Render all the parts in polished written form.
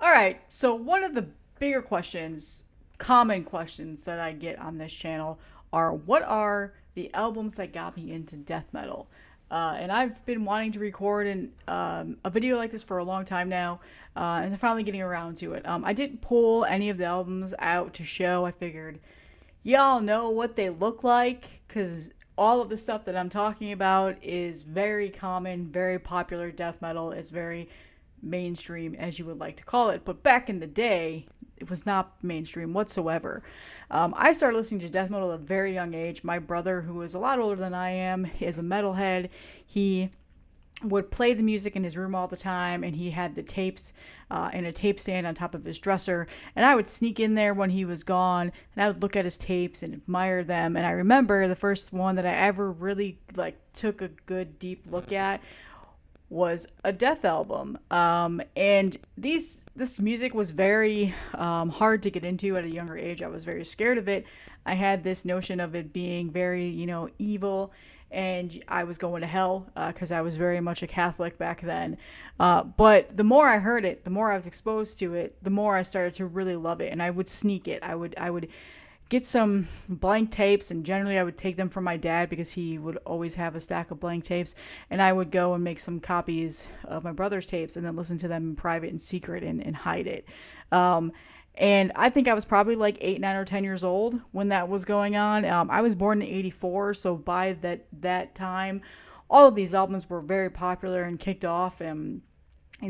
All right, so one of the bigger questions, common questions that I get on this channel are what are the albums that got me into death metal? And I've been wanting to record a video like this for a long time now, and I'm finally getting around to it. I didn't pull any of the albums out to show. I figured y'all know what they look like because all of the stuff that I'm talking about is very common, very popular death metal. It's very mainstream, as you would like to call it. But back in the day, it was not mainstream whatsoever. I started listening to death metal at a very young age. My brother, who is a lot older than I am, is a metalhead. He would play the music in his room all the time, and he had the tapes in a tape stand on top of his dresser, and I would sneak in there when he was gone, and I would look at his tapes and admire them. And I remember the first one that I ever really took a good deep look at was a death album. And this music was very hard to get into at a younger age. I was very scared of it. I had this notion of it being very, evil, and I was going to hell because I was very much a Catholic back then. But the more I heard it, the more I was exposed to it, the more I started to really love it, and I would sneak it. I would get some blank tapes, and generally I would take them from my dad because he would always have a stack of blank tapes, and I would go and make some copies of my brother's tapes and then listen to them in private and secret and hide it. um, and I think I was probably like 8, 9, or 10 years old when that was going on. I was born in '84, so by that time all of these albums were very popular and kicked off, and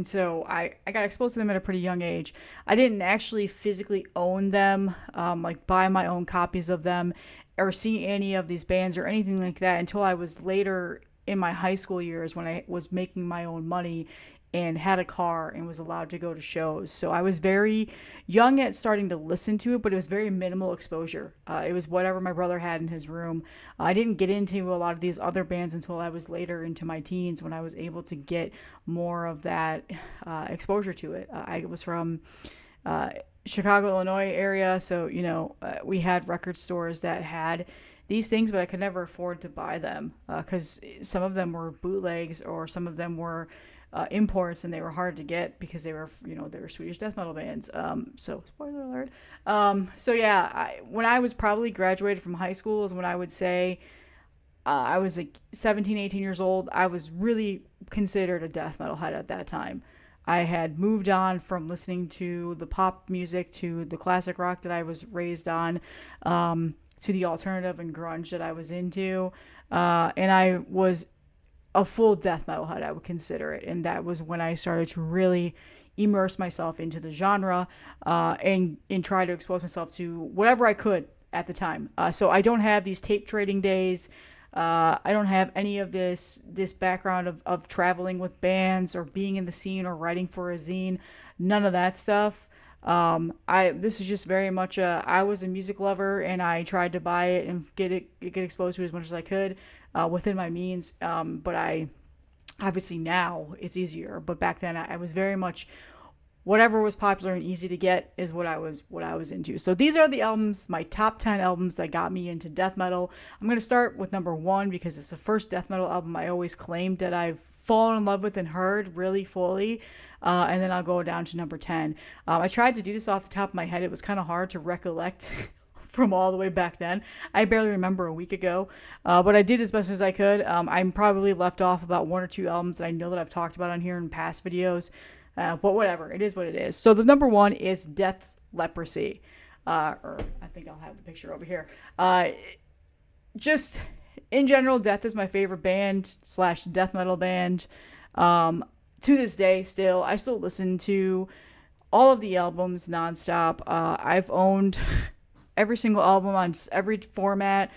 so I got exposed to them at a pretty young age. I didn't actually physically own them, like buy my own copies of them, or see any of these bands or anything like that until I was later in my high school years when I was making my own money and had a car and was allowed to go to shows. So I was very young at starting to listen to it, but it was very minimal exposure. It was whatever my brother had in his room. I didn't get into a lot of these other bands until I was later into my teens when I was able to get more of that exposure to it. I was from uh, Chicago, Illinois area, so we had record stores that had these things, but I could never afford to buy them because some of them were bootlegs or some of them were imports, and they were hard to get because they were Swedish death metal bands. So spoiler alert. So yeah, when I was probably graduated from high school is when I would say I was like 17, 18 years old. I was really considered a death metal head at that time. I had moved on from listening to the pop music to the classic rock that I was raised on, to the alternative and grunge that I was into. And I was a full death metal head, I would consider it. And that was when I started to really immerse myself into the genre, and try to expose myself to whatever I could at the time. So I don't have these tape trading days. I don't have any of this background of traveling with bands or being in the scene or writing for a zine. None of that stuff. I This is just very much I was a music lover, and I tried to buy it and get exposed to it as much as I could within my means. But I obviously now it's easier, but back then I was very much whatever was popular and easy to get is what I was into. So these are the albums, my top 10 albums that got me into death metal. I'm going to start with number 1 because it's the first death metal album I always claimed that I've fallen in love with and heard really fully. And then I'll go down to number 10. I tried to do this off the top of my head. It was kind of hard to recollect from all the way back then. I barely remember a week ago, but I did as best as I could. I'm probably left off about 1 or 2 albums that I know that I've talked about on here in past videos. But whatever, it is what it is. So the number 1 is Death's Leprosy. Or I think I'll have the picture over here. Just in general, Death is my favorite band slash death metal band. To this day, I still listen to all of the albums nonstop. I've owned every single album on every format,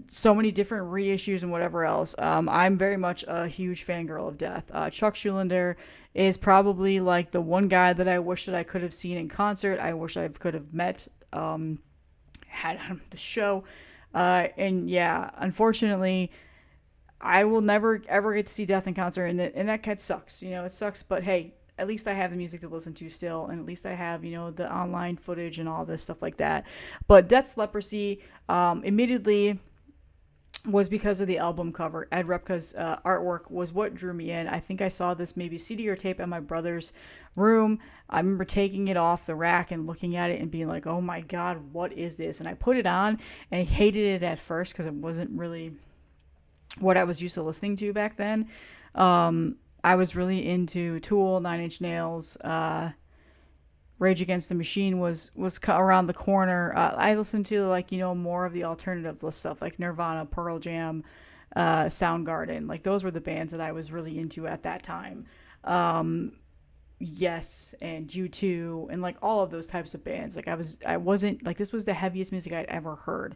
so many different reissues and whatever else. I'm very much a huge fangirl of Death. Chuck Schuldiner is probably like the one guy that I wish that I could have seen in concert. I wish I could have met, had on the show. And yeah, unfortunately, I will never ever get to see Death in concert, and that kind of sucks. It sucks, but hey, at least I have the music to listen to still, and at least I have, the online footage and all this stuff like that. But Death's Leprosy, immediately was because of the album cover. Ed Repka's artwork was what drew me in. I think I saw this maybe CD or tape in my brother's room. I remember taking it off the rack and looking at it and being like, oh my God, what is this? And I put it on and I hated it at first because it wasn't really what I was used to listening to back then. I was really into Tool, Nine Inch Nails, Rage Against the Machine was around the corner. I listened to like more of the alternative stuff like Nirvana, Pearl Jam, Soundgarden. Like those were the bands that I was really into at that time. Yes, and U2 and like all of those types of bands. Like I wasn't like this was the heaviest music I'd ever heard,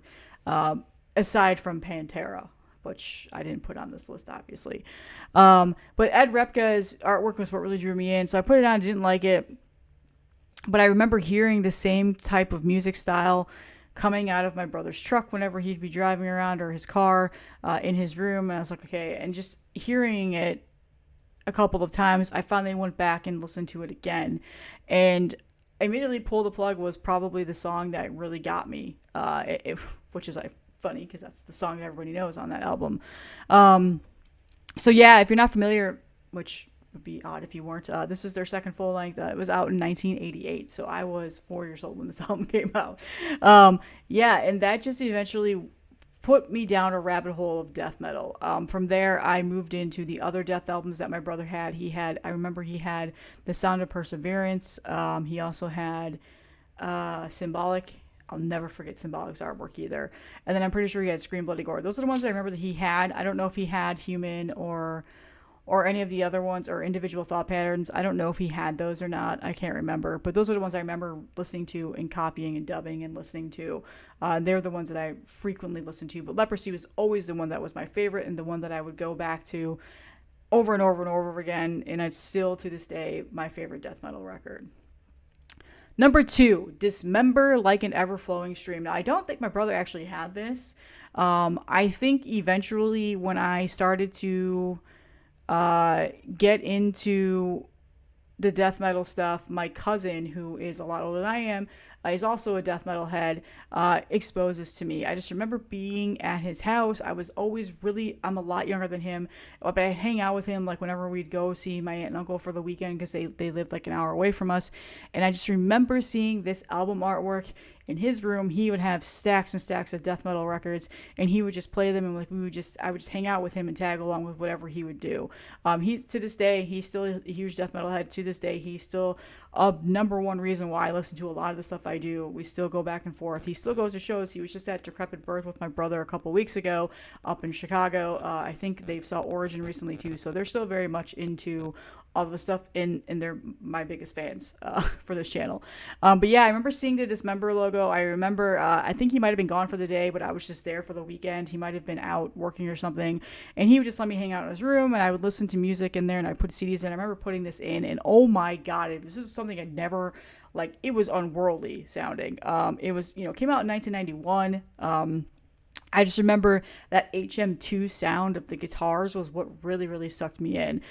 aside from Pantera, which I didn't put on this list, obviously. But Ed Repka's artwork was what really drew me in. So I put it on, didn't like it. But I remember hearing the same type of music style coming out of my brother's truck whenever he'd be driving around or his car in his room. And I was like, okay. And just hearing it a couple of times, I finally went back and listened to it again. And immediately Pull the Plug was probably the song that really got me, which is funny because that's the song that everybody knows on that album. So yeah, if you're not familiar, which would be odd if you weren't. This is their second full length. It was out in 1988, so I was 4 years old when this album came out. Yeah, and that just eventually put me down a rabbit hole of death metal. From there, I moved into the other death albums that my brother had. I remember he had The Sound of Perseverance. He also had Symbolic. I'll never forget Symbolic's artwork either. And then I'm pretty sure he had Scream Bloody Gore. Those are the ones that I remember that he had. I don't know if he had Human or any of the other ones or Individual Thought Patterns. I don't know if he had those or not. I can't remember. But those are the ones I remember listening to and copying and dubbing and listening to. They're the ones that I frequently listened to. But Leprosy was always the one that was my favorite and the one that I would go back to over and over and over again. And it's still, to this day, my favorite death metal record. Number 2, Dismember Like an Ever-Flowing Stream. Now, I don't think my brother actually had this. I think eventually when I started to get into the death metal stuff, my cousin, who is a lot older than I am, is also a death metal head, exposed this to me. I just remember being at his house. I'm a lot younger than him, but I'd hang out with him like whenever we'd go see my aunt and uncle for the weekend because they lived like an hour away from us. And I just remember seeing this album artwork in his room. He would have stacks and stacks of death metal records, and he would just play them, and I would just hang out with him and tag along with whatever he would do. He's to this day, he's still a huge death metal head. To this day, he's still a number one reason why I listen to a lot of the stuff I do. We still go back and forth. He still goes to shows. He was just at Decrepit Birth with my brother a couple weeks ago up in Chicago. I think they saw Origin recently too, so they're still very much into all the stuff, and they're my biggest fans for this channel. But yeah, I remember seeing the Dismember logo. I remember, I think he might have been gone for the day, but I was just there for the weekend. He might have been out working or something, and he would just let me hang out in his room, and I would listen to music in there, and I put CDs in. I remember putting this in, and oh my God, this is something I'd never, like, it was unworldly sounding. It was, came out in 1991. I just remember that HM2 sound of the guitars was what really, really sucked me in.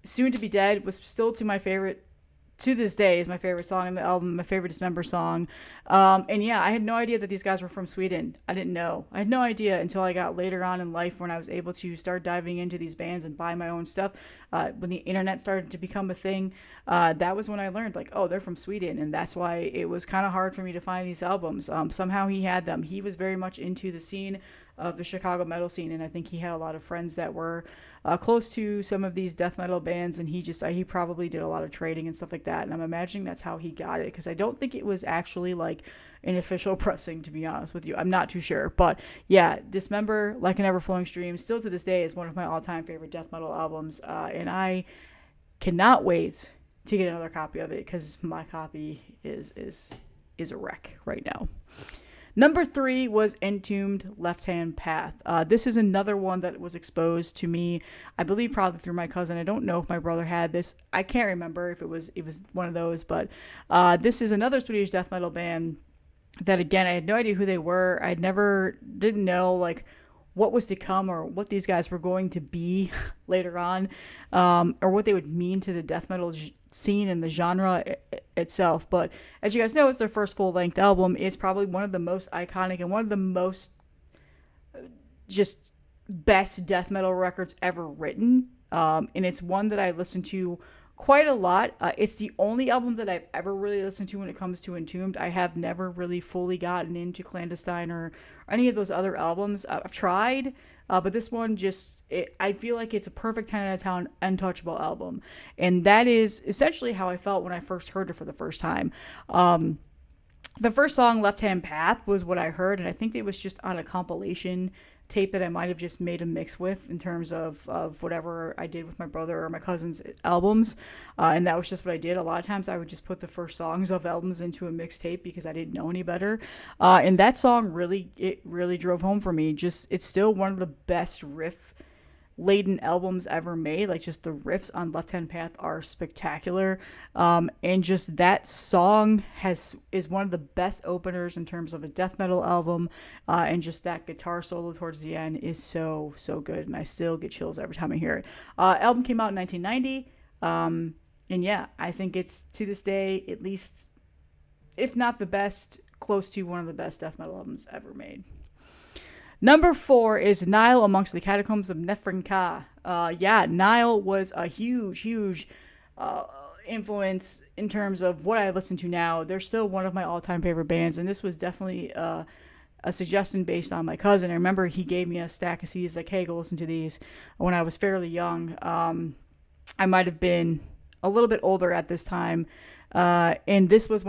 Soon to Be Dead was still to this day is my favorite song in the album, my favorite Dismember song. And yeah, I had no idea that these guys were from Sweden. I didn't know. I had no idea until I got later on in life when I was able to start diving into these bands and buy my own stuff. When the internet started to become a thing, that was when I learned, like, oh, they're from Sweden. And that's why it was kind of hard for me to find these albums. Somehow he had them. He was very much into the scene of the Chicago metal scene, and I think he had a lot of friends that were close to some of these death metal bands, and he probably did a lot of trading and stuff like that, and I'm imagining that's how he got it, because I don't think it was actually like an official pressing, to be honest with you. I'm not too sure, but yeah, Dismember Like an Ever-Flowing Stream still to this day is one of my all-time favorite death metal albums, and I cannot wait to get another copy of it, because my copy is a wreck right now. Number 3 was Entombed, Left Hand Path. This is another one that was exposed to me, I believe probably through my cousin. I don't know if my brother had this. I can't remember if it was one of those, but this is another Swedish death metal band that, again, I had no idea who they were. Didn't know like what was to come or what these guys were going to be later on, or what they would mean to the death metal scene and the genre itself. But as you guys know, it's their first full-length album. It's probably one of the most iconic and one of the most just best death metal records ever written. And it's one that I listen to quite a lot. It's the only album that I've ever really listened to when it comes to Entombed. I have never really fully gotten into Clandestine or any of those other albums. I've tried, but this one I feel like it's a perfect 10 out of 10 untouchable album. And that is essentially how I felt when I first heard it for the first time. The first song, Left Hand Path, was what I heard, and I think it was just on a compilation tape that I might have just made a mix with in terms of whatever I did with my brother or my cousin's albums. And that was just what I did. A lot of times I would just put the first songs of albums into a mixtape because I didn't know any better. And that song really drove home for me. It's still one of the best riff laden albums ever made. Like, just the riffs on Left Hand Path are spectacular, and just that song is one of the best openers in terms of a death metal album, and just that guitar solo towards the end is so good, and I still get chills every time I hear it. Album came out in 1990, and yeah, I think it's, to this day, at least, if not the best, close to one of the best death metal albums ever made. Number 4 is Nile Amongst the Catacombs of Neferka. Nile was a huge influence in terms of what I listen to now. They're still one of my all-time favorite bands, and this was definitely a suggestion based on my cousin. I remember he gave me a stack of CDs, like, hey, go listen to these, when I was fairly young. I might have been a little bit older at this time. And this was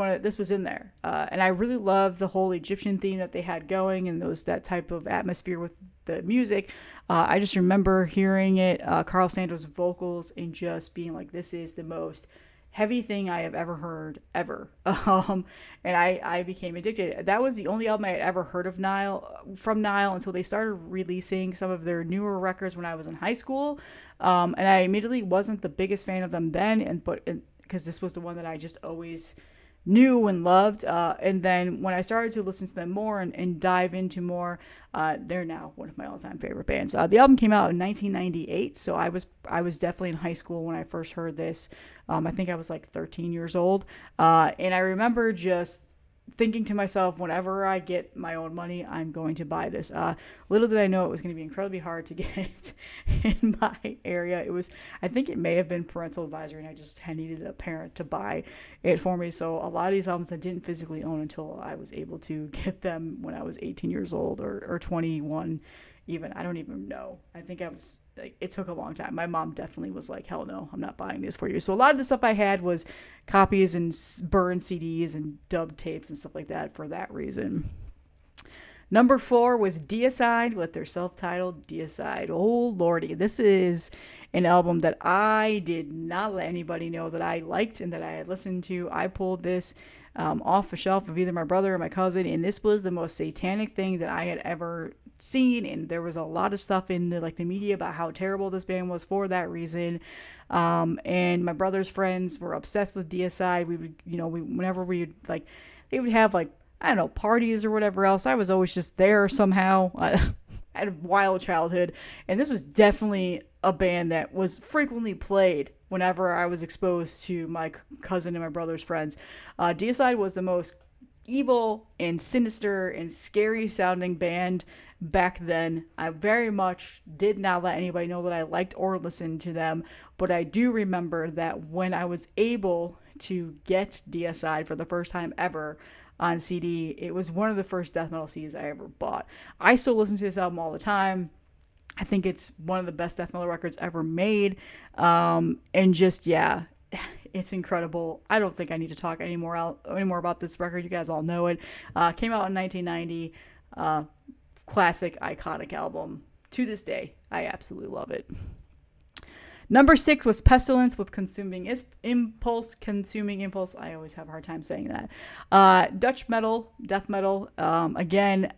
in there. And I really love the whole Egyptian theme that they had going, and that type of atmosphere with the music. I just remember hearing it, Carl Sando's vocals, and just being like, this is the most heavy thing I have ever heard, ever. And I became addicted. That was the only album I had ever heard of from Nile, until they started releasing some of their newer records when I was in high school. And I immediately wasn't the biggest fan of them then, because this was the one that I just always knew and loved. And then when I started to listen to them more and dive into more, they're now one of my all-time favorite bands. The album came out in 1998, so I was definitely in high school when I first heard this. I think I was like 13 years old. And I remember just thinking to myself, whenever I get my own money, I'm going to buy this. Little did I know it was going to be incredibly hard to get in my area. I think it may have been parental advisory, and I needed a parent to buy it for me. So a lot of these albums I didn't physically own until I was able to get them when I was 18 years old or 21 even. I don't even know. I think it took a long time. My mom definitely was like, hell no, I'm not buying this for you. So a lot of the stuff I had was copies and burned CDs and dubbed tapes and stuff like that for that reason. Number 4 was Deicide with their self-titled Deicide. Oh lordy, this is an album that I did not let anybody know that I liked and that I had listened to. I pulled this off a shelf of either my brother or my cousin, and this was the most satanic thing that I had ever seen. And there was a lot of stuff in the media about how terrible this band was for that reason. And my brother's friends were obsessed with Deicide. We would, whenever we would, they would have I don't know, parties or whatever else, I was always just there somehow. I had a wild childhood, and this was definitely a band that was frequently played whenever I was exposed to my cousin and my brother's friends. Deicide was the most evil and sinister and scary sounding band back then. I very much did not let anybody know that I liked or listened to them, but I do remember that when I was able to get Deicide for the first time ever on CD, it was one of the first death metal CDs I ever bought. I still listen to this album all the time. I think it's one of the best death metal records ever made. And just, yeah, it's incredible. I don't think I need to talk anymore about this record. You guys all know it. Came out in 1990. Classic, iconic album. To this day, I absolutely love it. Number 6 was Pestilence with Consuming Impulse. I always have a hard time saying that. Dutch metal, death metal. Again,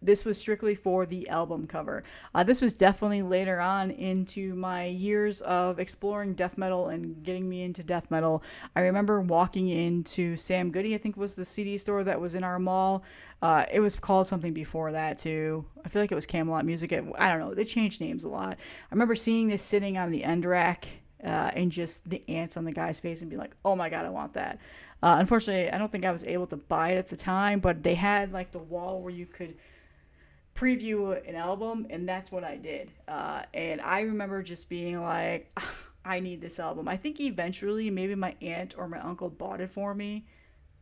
this was strictly for the album cover. This was definitely later on into my years of exploring death metal and getting me into death metal. I remember walking into Sam Goody, I think was the CD store that was in our mall. It was called something before that too. I feel like it was Camelot Music. I don't know. They changed names a lot. I remember seeing this sitting on the end rack and just the ants on the guy's face and being like, oh my God, I want that. Unfortunately, I don't think I was able to buy it at the time, but they had the wall where you could preview an album, and that's what I did. And I remember just being like, I need this album. I think eventually maybe my aunt or my uncle bought it for me.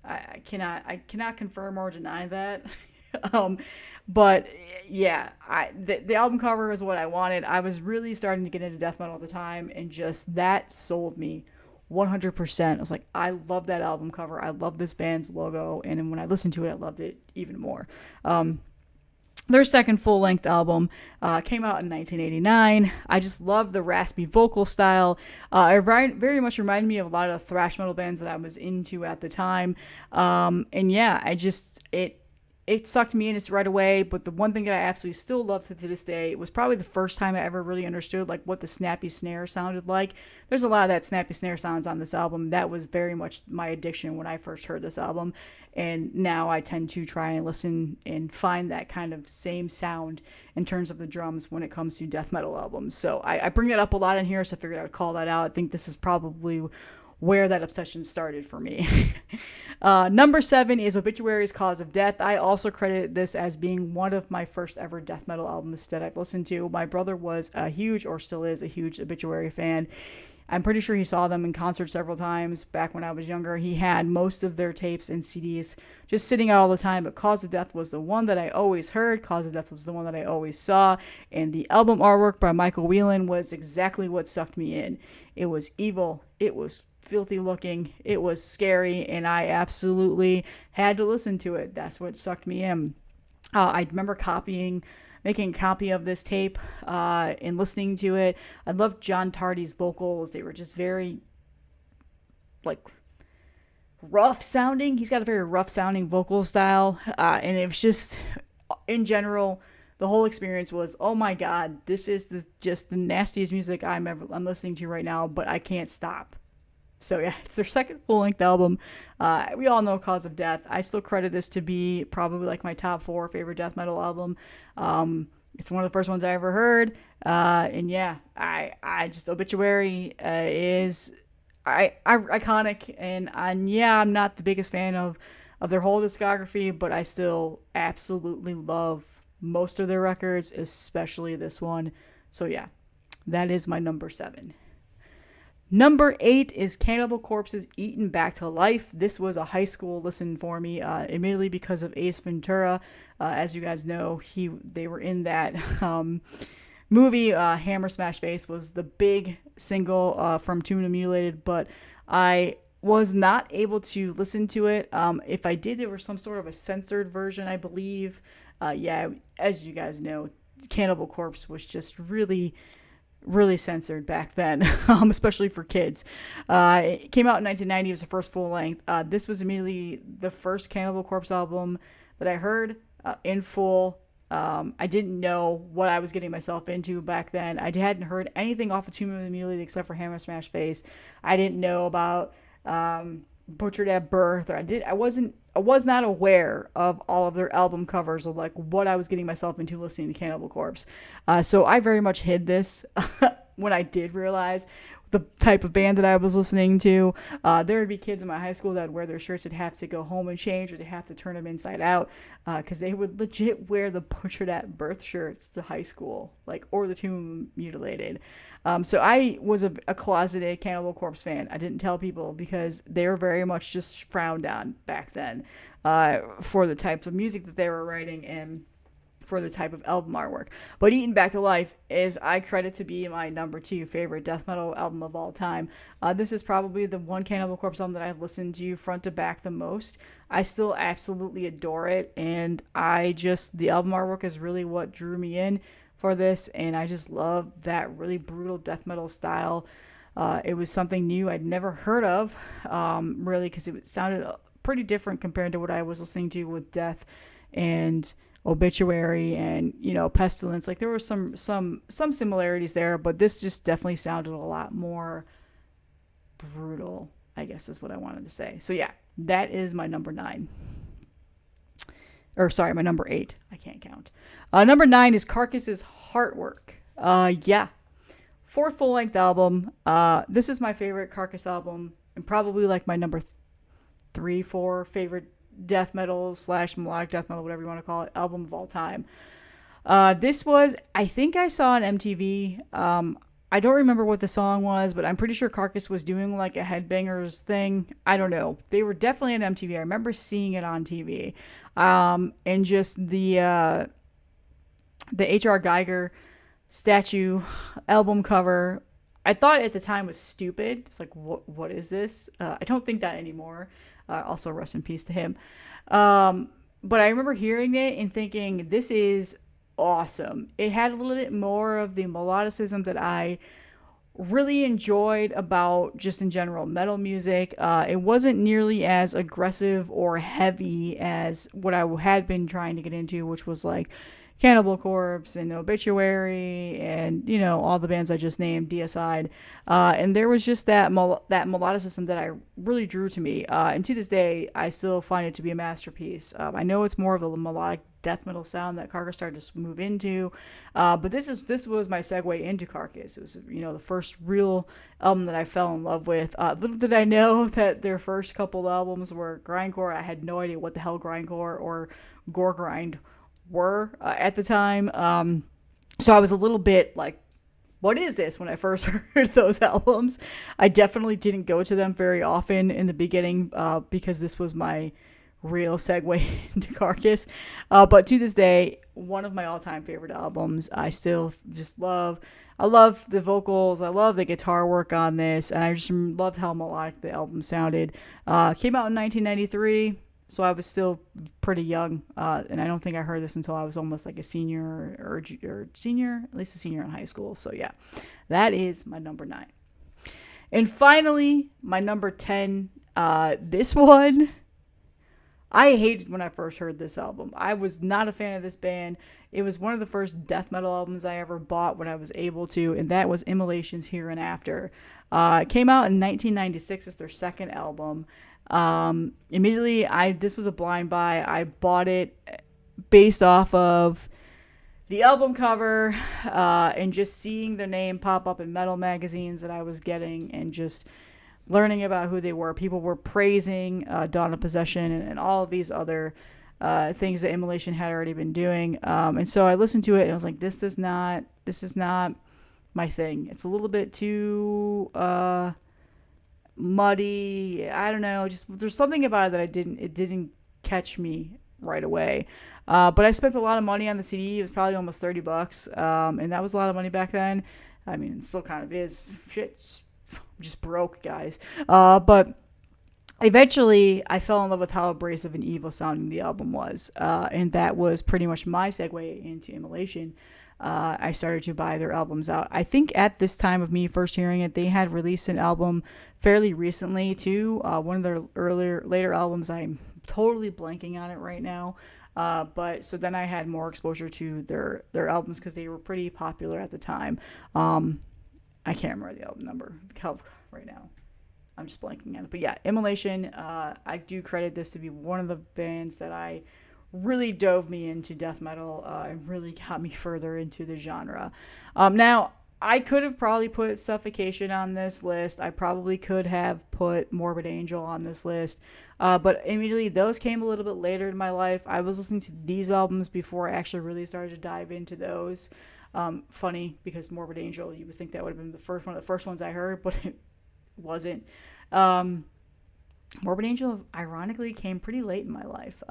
I cannot confirm or deny that. um, but yeah, the album cover is what I wanted. I was really starting to get into death metal at the time, and just that sold me 100%. I was like, I love that album cover. I love this band's logo, and then when I listened to it, I loved it even more. Their second full-length album came out in 1989. I just love the raspy vocal style. It very much reminded me of a lot of the thrash metal bands that I was into at the time. And yeah, it sucked me in right away. But the one thing that I absolutely still love to this day was probably the first time I ever really understood like what the snappy snare sounded like. There's a lot of that snappy snare sounds on this album. That was very much my addiction when I first heard this album. And now I tend to try and listen and find that kind of same sound in terms of the drums when it comes to death metal albums. So I bring that up a lot in here, so I figured I would call that out. I think this is probably where that obsession started for me. Number 7 is Obituary's Cause of Death. I also credit this as being one of my first ever death metal albums that I've listened to. My brother was a huge, or still is, a huge Obituary fan. I'm pretty sure he saw them in concert several times back when I was younger. He had most of their tapes and CDs just sitting out all the time, but Cause of Death was the one that I always heard. Cause of Death was the one that I always saw, and the album artwork by Michael Whelan was exactly what sucked me in. It was evil, it was filthy looking, it was scary, and I absolutely had to listen to it. That's what sucked me in. I remember making a copy of this tape and listening to it. I loved John Tardy's vocals. They were just very like rough sounding. He's got a very rough sounding vocal style, and it was just, in general, the whole experience was, oh my god, this is just the nastiest music I'm listening to right now, but I can't stop. So yeah, it's their second full-length album. We all know Cause of Death. I still credit this to be probably like my top 4 favorite death metal album. It's one of the first ones I ever heard. And yeah, I just, Obituary is iconic. And yeah, I'm not the biggest fan of their whole discography, but I still absolutely love most of their records, especially this one. So yeah, that is my number 7. Number 8 is Cannibal Corpse's Eaten Back to Life. This was a high school listen for me, admittedly because of Ace Ventura. As you guys know, they were in that movie. Hammer Smash Face was the big single from Tomb of Mutilated, but I was not able to listen to it. If I did, there was some sort of a censored version, I believe. Yeah, as you guys know, Cannibal Corpse was just really censored back then, especially for kids. It came out in 1990. It was the first full length. This was immediately the first Cannibal Corpse album that I heard in full. I didn't know what I was getting myself into back then. I hadn't heard anything off of Tomb of the Mutilated except for Hammer Smash Face. I didn't know about Butchered at Birth, or I was not aware of all of their album covers, of like what I was getting myself into listening to Cannibal Corpse. So I very much hid this when I did realize the type of band that I was listening to. There would be kids in my high school that would wear their shirts and have to go home and change, or they have to turn them inside out, because they would legit wear the Butchered at Birth shirts to high school, like, or the Tomb Mutilated. So I was a closeted Cannibal Corpse fan. I didn't tell people because they were very much just frowned on back then for the types of music that they were writing and for the type of album artwork. But Eaten Back to Life is, I credit to be my number 2 favorite death metal album of all time. This is probably the one Cannibal Corpse album that I've listened to front to back the most. I still absolutely adore it, and the album artwork is really what drew me in for this, and I just love that really brutal death metal style. It was something new I'd never heard of, really, because it sounded pretty different compared to what I was listening to with Death and Obituary and, Pestilence. Like, there were some similarities there, but this just definitely sounded a lot more brutal, I guess is what I wanted to say. So yeah, that is my number 9. Or sorry, my number 8. I can't count. Number 9 is Carcass's Heartwork. Yeah. 4th full-length album. This is my favorite Carcass album, and probably like my number 3, 4 favorite death metal / melodic death metal, whatever you want to call it, album of all time. This was, I think I saw on MTV. I don't remember what the song was, but I'm pretty sure Carcass was doing like a Headbangers thing. I don't know. They were definitely on MTV. I remember seeing it on TV. And just the H.R. Geiger statue album cover, I thought at the time was stupid. It's like, what is this? I don't think that anymore. Also, rest in peace to him. But I remember hearing it and thinking, this is awesome. It had a little bit more of the melodicism that I really enjoyed about just in general metal music. It wasn't nearly as aggressive or heavy as what I had been trying to get into, which was like Cannibal Corpse and Obituary and, you know, all the bands I just named, Deicide. And there was just that melodicism that I really drew to me. And to this day, I still find it to be a masterpiece. I know it's more of a melodic death metal sound that Carcass started to move into. But this was my segue into Carcass. It was, you know, the first real album that I fell in love with. Little did I know that their first couple albums were grindcore. I had no idea what the hell grindcore or gore grind were at the time. So I was a little bit like, what is this when I first heard those albums? I definitely didn't go to them very often in the beginning because this was my real segue into Carcass. But to this day, one of my all-time favorite albums. I still just love. I love the vocals. I love the guitar work on this. And I just loved how melodic the album sounded. Came out in 1993. So I was still pretty young, and I don't think I heard this until I was almost like a senior or senior, at least a senior in high school. So yeah, that is my number 9. And finally, my number 10, this one, I hated when I first heard this album. I was not a fan of this band. It was one of the first death metal albums I ever bought when I was able to, and that was Immolation's Here and After. It came out in 1996. It's their second album. Immediately this was a blind buy. I bought it based off of the album cover, and just seeing their name pop up in metal magazines that I was getting and just learning about who they were. People were praising, Dawn of Possession and all of these other, things that Immolation had already been doing. And so I listened to it and I was like, this is not my thing. It's a little bit too, muddy. I don't know. Just there's something about it that it didn't catch me right away. But I spent a lot of money on the CD. It was probably almost $30. And that was a lot of money back then. I mean, it still kind of is. Shit, just broke, guys. But eventually I fell in love with how abrasive and evil sounding the album was. And that was pretty much my segue into Immolation. I started to buy their albums out. I think at this time of me first hearing it, they had released an album fairly recently too. One of their later albums, I'm totally blanking on it right now. But so then I had more exposure to their albums because they were pretty popular at the time. I can't remember the album number right now. I'm just blanking on it. But yeah, Immolation, I do credit this to be one of the bands that I really dove me into death metal and really got me further into the genre. Now, I could have probably put Suffocation on this list. I probably could have put Morbid Angel on this list. But immediately, those came a little bit later in my life. I was listening to these albums before I actually really started to dive into those. Funny, because Morbid Angel, you would think that would have been one of the first ones I heard, but it wasn't. Morbid Angel, ironically, came pretty late in my life.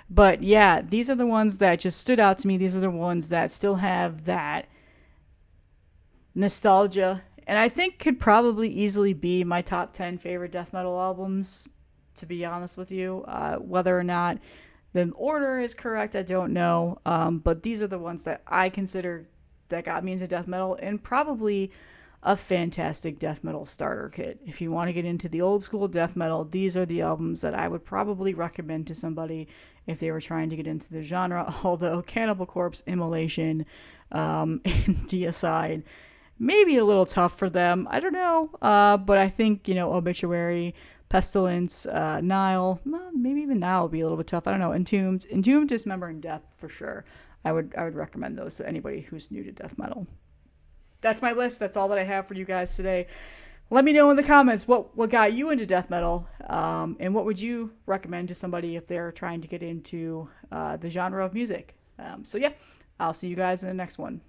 But yeah, these are the ones that just stood out to me. These are the ones that still have that nostalgia, and I think could probably easily be my top 10 favorite death metal albums, to be honest with you. Whether or not the order is correct, I don't know. But these are the ones that I consider that got me into death metal, and probably a fantastic death metal starter kit. If you want to get into the old school death metal, these are the albums that I would probably recommend to somebody if they were trying to get into the genre. Although Cannibal Corpse, Immolation, and Deicide maybe a little tough for them. I don't know. But I think, Obituary, Pestilence, Nile, maybe even Nile would be a little bit tough. I don't know. Entombed, Dismember, and Death for sure. I would recommend those to anybody who's new to death metal. That's my list. That's all that I have for you guys today. Let me know in the comments what got you into death metal, and what would you recommend to somebody if they're trying to get into the genre of music. So yeah, I'll see you guys in the next one.